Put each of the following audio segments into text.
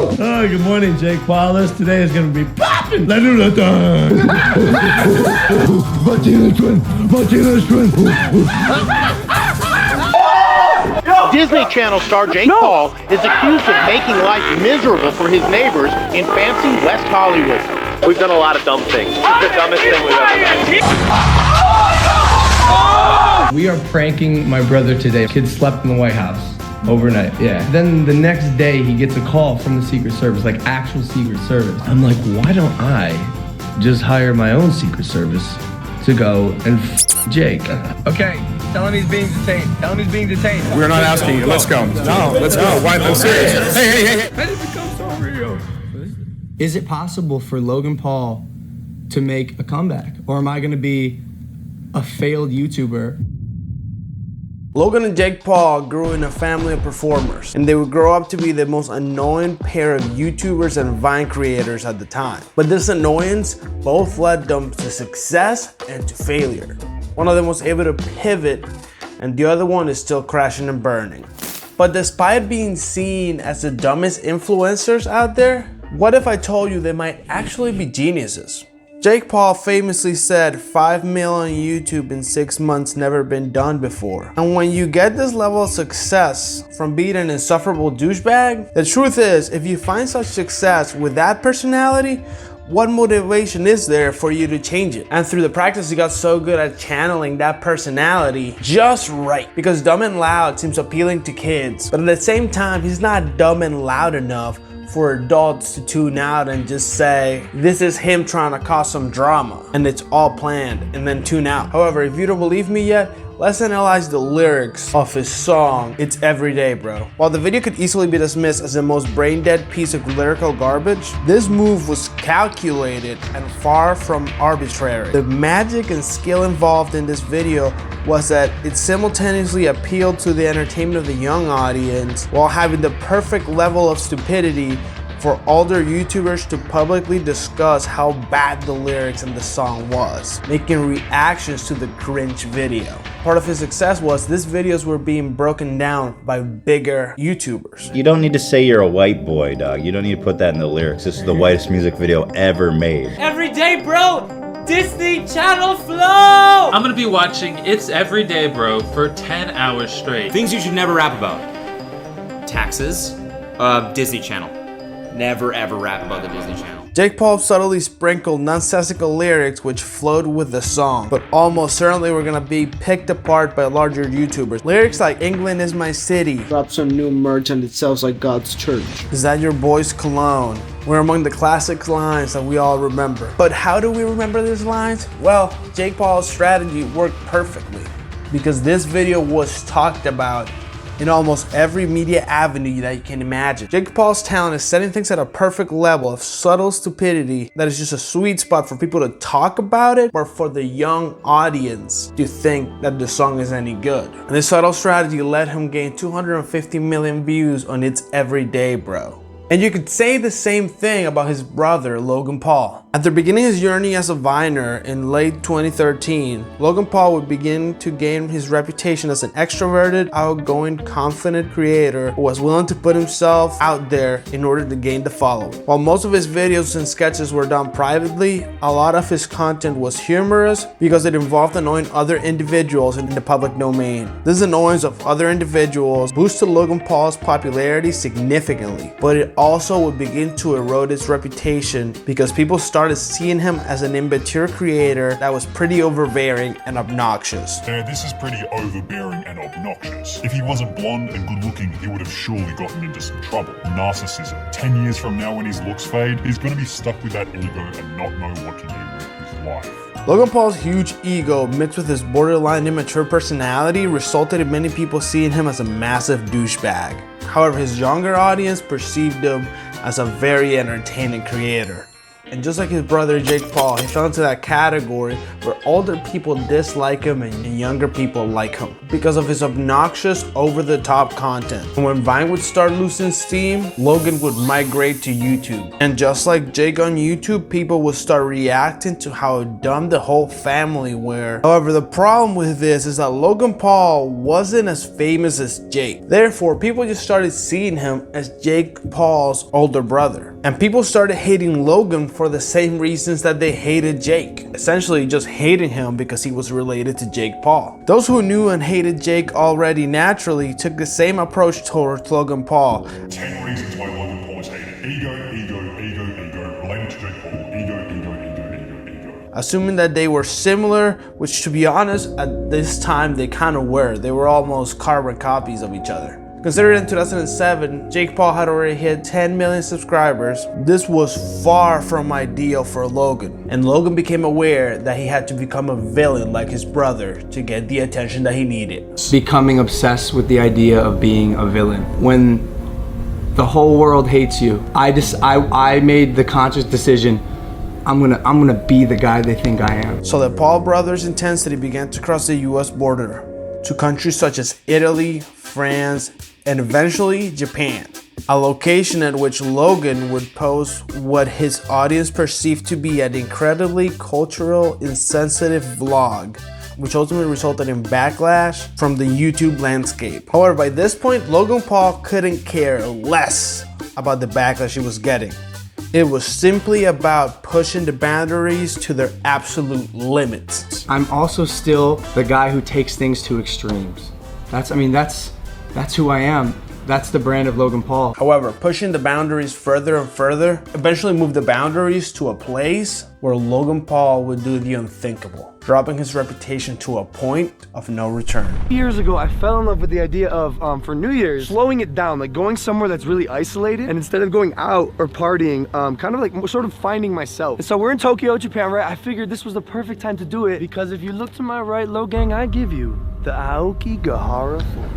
Oh, good morning, Jake Paul. This today is gonna be popping. Let's do the thing. Disney Channel star Jake Paul is accused of making life miserable for his neighbors in fancy West Hollywood. We've done a lot of dumb things. This is the dumbest thing we've ever done. We are pranking my brother today. Kid slept in the White House overnight. Yeah. Then the next day he gets a call from the Secret Service, like actual Secret Service. I'm like, why don't I just hire my own Secret Service to go and Jake? Okay, tell him he's being detained. Tell him he's being detained. We're not asking you. Let's go. No, let's go. Why? I'm serious. Hey. How did it become so real? Is it possible for Logan Paul to make a comeback? Or am I gonna be a failed YouTuber? Logan and Jake Paul grew in a family of performers, and they would grow up to be the most annoying pair of YouTubers and Vine creators at the time. But this annoyance both led them to success and to failure. One of them was able to pivot, and the other one is still crashing and burning. But despite being seen as the dumbest influencers out there, what if I told you they might actually be geniuses? Jake Paul famously said 5 mil on YouTube in 6 months never been done before. And when you get this level of success from being an insufferable douchebag, the truth is, if you find such success with that personality, what motivation is there for you to change it? And through the practice, he got so good at channeling that personality just right. Because dumb and loud seems appealing to kids, but at the same time, he's not dumb and loud enough for adults to tune out and just say, this is him trying to cause some drama and it's all planned, and then tune out. However, if you don't believe me yet, let's analyze the lyrics of his song, It's Everyday Bro. While the video could easily be dismissed as the most brain-dead piece of lyrical garbage, this move was calculated and far from arbitrary. The magic and skill involved in this video was that it simultaneously appealed to the entertainment of the young audience while having the perfect level of stupidity for older YouTubers to publicly discuss how bad the lyrics in the song was, making reactions to the cringe video. Part of his success was these videos were being broken down by bigger YouTubers. You don't need to say you're a white boy, dog. You don't need to put that in the lyrics. This is the whitest music video ever made. Everyday Bro! Disney Channel Flow! I'm gonna be watching It's Everyday Bro for 10 hours straight. Things you should never rap about. Taxes. Disney Channel. Never ever rap about the Disney Channel. Jake Paul subtly sprinkled nonsensical lyrics which flowed with the song, but almost certainly were gonna be picked apart by larger YouTubers. Lyrics like England is my city, drop some new merch and it sells like God's church, is that your boy's cologne, were among the classic lines that we all remember. But how do we remember these lines? Well, Jake Paul's strategy worked perfectly because this video was talked about in almost every media avenue that you can imagine. Jake Paul's talent is setting things at a perfect level of subtle stupidity that is just a sweet spot for people to talk about it or for the young audience to think that the song is any good. And this subtle strategy let him gain 250 million views on It's Everyday Bro. And you could say the same thing about his brother, Logan Paul. After beginning his journey as a Viner in late 2013, Logan Paul would begin to gain his reputation as an extroverted, outgoing, confident creator who was willing to put himself out there in order to gain the following. While most of his videos and sketches were done privately, a lot of his content was humorous because it involved annoying other individuals in the public domain. This annoyance of other individuals boosted Logan Paul's popularity significantly, but it also would begin to erode its reputation because people started seeing him as an immature creator that was pretty overbearing and obnoxious. This is pretty overbearing and obnoxious. If he wasn't blonde and good looking, he would have surely gotten into some trouble. Narcissism. 10 years from now when his looks fade, he's going to be stuck with that ego and not know what to do with his life. Logan Paul's huge ego mixed with his borderline immature personality resulted in many people seeing him as a massive douchebag. However, his younger audience perceived him as a very entertaining creator. And just like his brother Jake Paul, he fell into that category where older people dislike him and younger people like him because of his obnoxious, over-the-top content. And when Vine would start losing steam, Logan would migrate to YouTube. And just like Jake on YouTube, people would start reacting to how dumb the whole family were. However, the problem with this is that Logan Paul wasn't as famous as Jake. Therefore, people just started seeing him as Jake Paul's older brother. And people started hating Logan for the same reasons that they hated Jake. Essentially just hating him because he was related to Jake Paul. Those who knew and hated Jake already naturally took the same approach towards Logan Paul. 10 reasons why Logan Paul is hated. Ego, related to Jake Paul. Ego. Assuming that they were similar, which to be honest, at this time they kind of were. They were almost carbon copies of each other. Considering in 2007, Jake Paul had already hit 10 million subscribers, this was far from ideal for Logan. And Logan became aware that he had to become a villain like his brother to get the attention that he needed. Becoming obsessed with the idea of being a villain. When the whole world hates you, I made the conscious decision, I'm gonna be the guy they think I am. So the Paul brothers' intensity began to cross the US border to countries such as Italy, France, and eventually Japan. A location at which Logan would post what his audience perceived to be an incredibly cultural, insensitive vlog, which ultimately resulted in backlash from the YouTube landscape. However, by this point, Logan Paul couldn't care less about the backlash he was getting. It was simply about pushing the boundaries to their absolute limits. I'm also still the guy who takes things to extremes. That's who I am. That's the brand of Logan Paul. However, pushing the boundaries further and further eventually moved the boundaries to a place where Logan Paul would do the unthinkable, dropping his reputation to a point of no return. Years ago, I fell in love with the idea of, for New Year's, slowing it down, like going somewhere that's really isolated, and instead of going out or partying, kind of like sort of finding myself. And so we're in Tokyo, Japan, right? I figured this was the perfect time to do it because if you look to my right, Low Gang, I give you the Aokigahara Forest.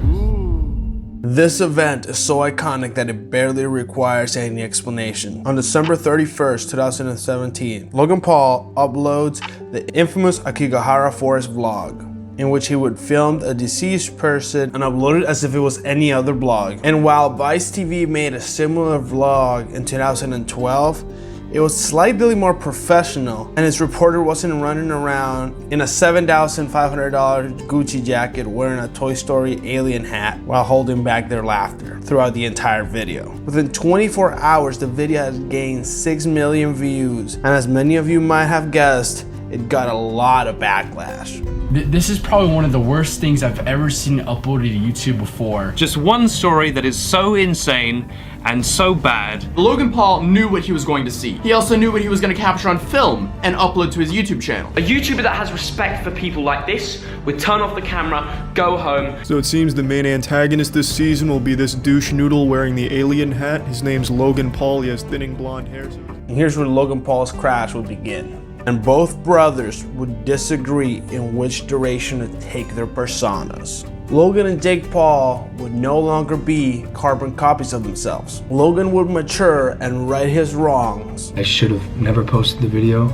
This event is so iconic that it barely requires any explanation. On December 31st, 2017, Logan Paul uploads the infamous Aokigahara Forest vlog, in which he would film a deceased person and upload it as if it was any other vlog. And while Vice TV made a similar vlog in 2012, it was slightly more professional, and its reporter wasn't running around in a $7,500 Gucci jacket wearing a Toy Story alien hat while holding back their laughter throughout the entire video. Within 24 hours, the video has gained 6 million views, and as many of you might have guessed, it got a lot of backlash. This is probably one of the worst things I've ever seen uploaded to YouTube before. Just one story that is so insane and so bad. Logan Paul knew what he was going to see. He also knew what he was going to capture on film and upload to his YouTube channel. A YouTuber that has respect for people like this would turn off the camera, go home. So it seems the main antagonist this season will be this douche noodle wearing the alien hat. His name's Logan Paul. He has thinning blonde hair. And here's where Logan Paul's crash would begin. And both brothers would disagree in which direction to take their personas. Logan and Jake Paul would no longer be carbon copies of themselves. Logan would mature and right his wrongs. I should have never posted the video.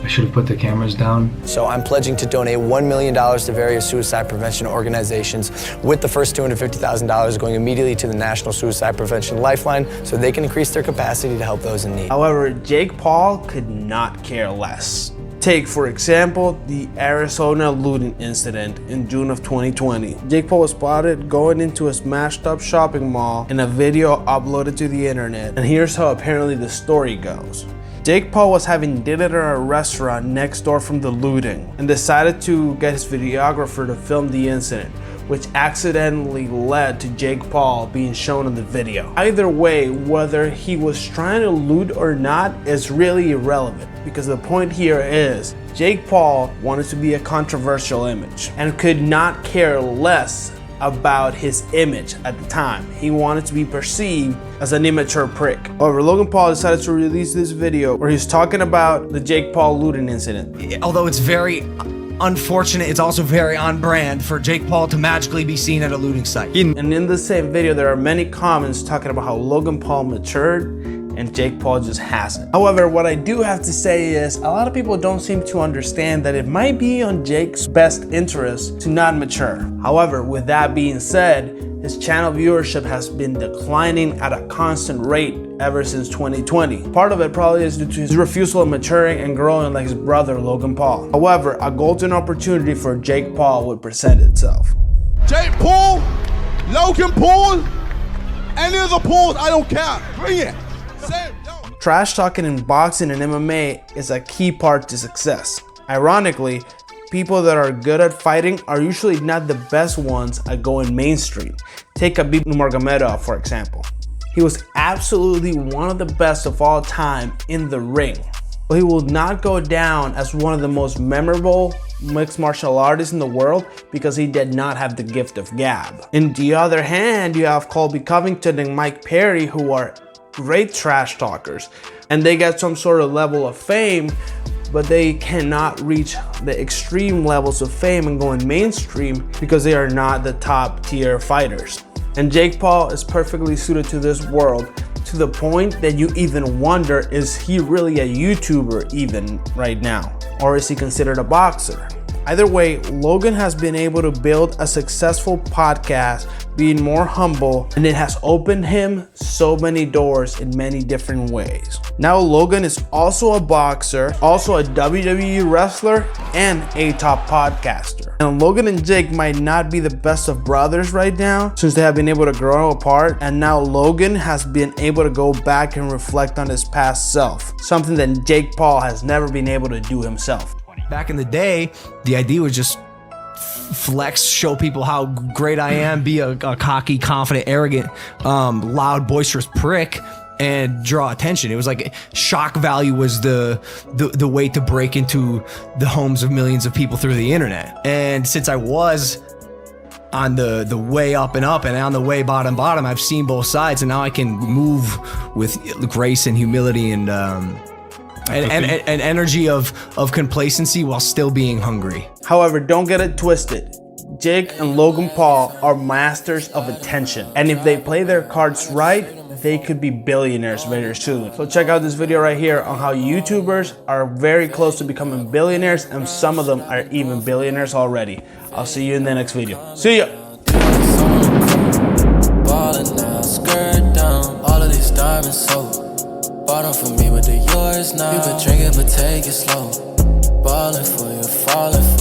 I should have put the cameras down. So I'm pledging to donate $1 million to various suicide prevention organizations, with the first $250,000 going immediately to the National Suicide Prevention Lifeline so they can increase their capacity to help those in need. However, Jake Paul could not care less. Take, for example, the Arizona looting incident in June of 2020. Jake Paul was spotted going into a smashed up shopping mall in a video uploaded to the internet. And here's how apparently the story goes. Jake Paul was having dinner at a restaurant next door from the looting and decided to get his videographer to film the incident, which accidentally led to Jake Paul being shown in the video. Either way, whether he was trying to loot or not is really irrelevant, because the point here is Jake Paul wanted to be a controversial image and could not care less about his image at the time. He wanted to be perceived as an immature prick. However, Logan Paul decided to release this video where he's talking about the Jake Paul looting incident. Although it's very unfortunate, it's also very on brand for Jake Paul to magically be seen at a looting site. And in the same video, there are many comments talking about how Logan Paul matured and Jake Paul just hasn't. However, what I do have to say is a lot of people don't seem to understand that it might be on Jake's best interest to not mature. However, with that being said, his channel viewership has been declining at a constant rate ever since 2020. Part of it probably is due to his refusal of maturing and growing like his brother Logan Paul. However, a golden opportunity for Jake Paul would present itself. Jake Paul, Logan Paul, any of the Pauls, I don't care. Bring it. Trash talking in boxing and MMA is a key part to success. Ironically, people that are good at fighting are usually not the best ones at going mainstream. Take Khabib Nurmagomedov, for example. He was absolutely one of the best of all time in the ring, but he will not go down as one of the most memorable mixed martial artists in the world because he did not have the gift of gab. On the other hand, you have Colby Covington and Mike Perry, who are great trash talkers, and they get some sort of level of fame, but they cannot reach the extreme levels of fame and going mainstream because they are not the top tier fighters. And Jake Paul is perfectly suited to this world, to the point that you even wonder, is he really a YouTuber even right now? Or is he considered a boxer? Either way, Logan has been able to build a successful podcast, being more humble, and it has opened him so many doors in many different ways. Now Logan is also a boxer, also a WWE wrestler, and a top podcaster. And Logan and Jake might not be the best of brothers right now, since they have been able to grow apart, and now Logan has been able to go back and reflect on his past self, something that Jake Paul has never been able to do himself. Back in the day, the idea was just flex, show people how great I am, be a cocky, confident, arrogant, loud, boisterous prick, and draw attention. It was like shock value was the way to break into the homes of millions of people through the internet. And since I was on the way up and on the way bottom, I've seen both sides, and now I can move with grace and humility and energy of complacency while still being hungry. However, don't get it twisted. Jake and Logan Paul are masters of attention, and if they play their cards right, they could be billionaires very soon. So check out this video right here on how YouTubers are very close to becoming billionaires, and some of them are even billionaires already. I'll see you in the next video. See ya! Bottom for me with the yours now. You could drink it, but take it slow. Ballin' for you, falling for